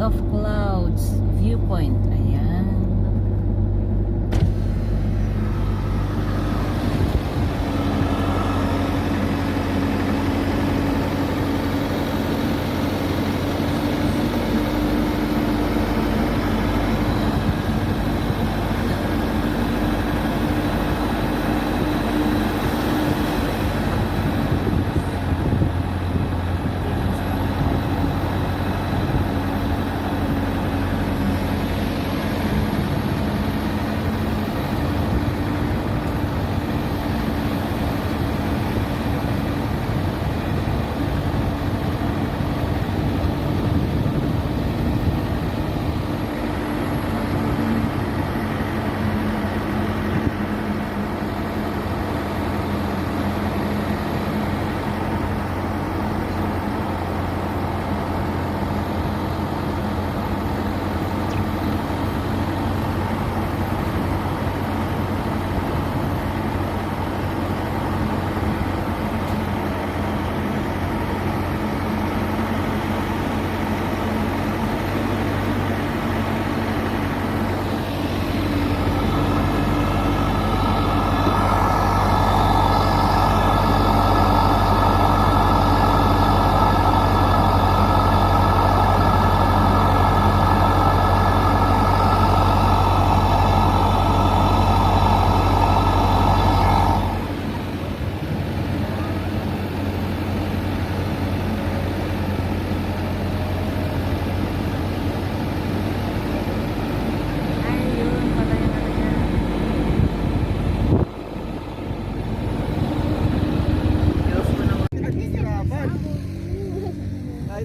of clouds viewpoint. Ayan.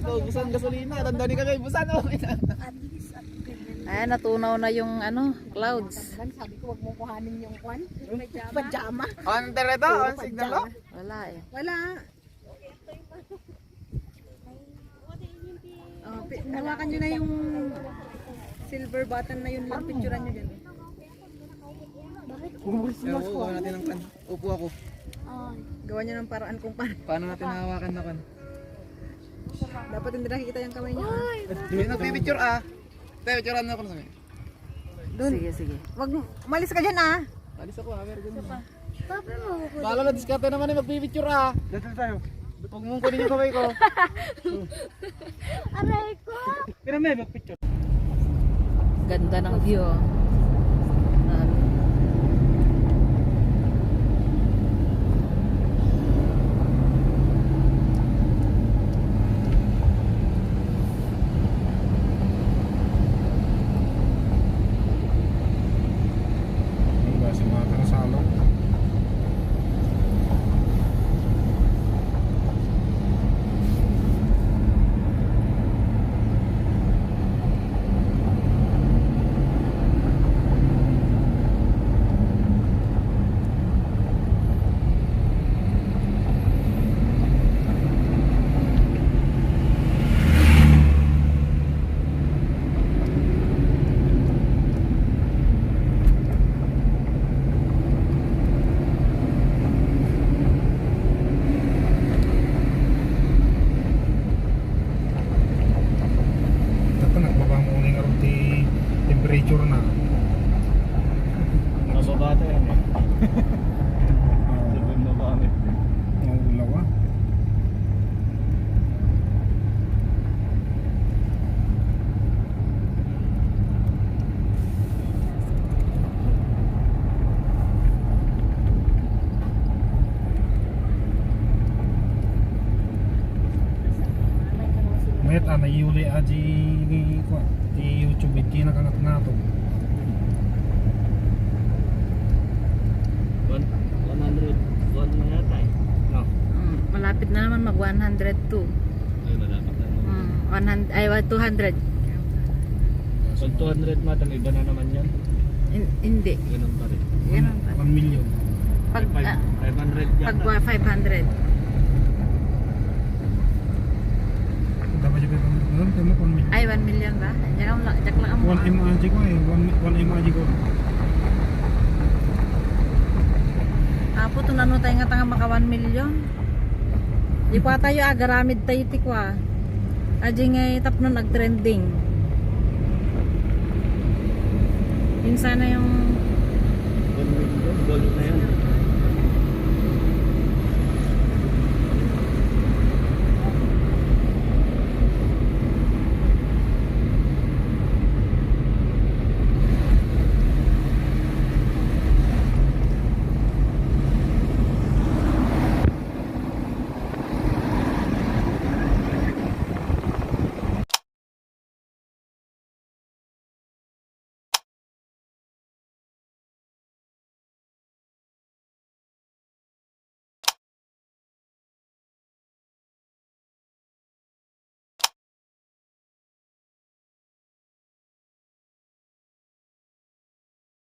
Busan gasolina, tanda ni kagay busan oh. Ayan, natunaw na yung ano, clouds. Sabi ko wag mong kuhanin yung kwan, pajama. On tereto, on signal oh. Wala eh. Wala. Hawakan nyo na yung silver button na yun lang, picturean nyo dyan. Gawa natin ng kan. Upo ako. Gawa nyo ng paraan kung Paano natin hawakan na kan? dapat hindi nakikita yung kamay nyo. Hindi nagpipicture ah. Tayo, picturean na ako sa may. Doon. Sige, sige. Wag, umalis ka dyan ah. Alis ako ah, pero ganun. Bala na, diskarte naman eh, magpipicture ah. Dito tayo. Huwag mong kunin yung kamay ko. Aray ko! Pero may magpicture. Ganda ng view. Oh. Temperature na. Nababata yan eh. Sabi mo ba kami? Naulaw ah. Mayat ana yuli aji ko di YouTube di nakangat na to. 101 na yata eh. No. Malapit na naman mag 102. Ay malapit na naman. 100 ay 200. Pag 200 matan iba na naman yan. Hindi. Ganun pa rin. Ganun pa. 1 million. Pag 500 yan. pag 500. Dapat juga kan temo 1 million. Ay 1 million ba? Jak lang mo. 1 M aja ko eh. 1 M aja ko. Apo to nano tayo nga tanga maka 1 million. Di pa tayo agaramid tayo tikwa. Aji nga tapno nag-trending. Yun sana yung 1 million. Gold na yan.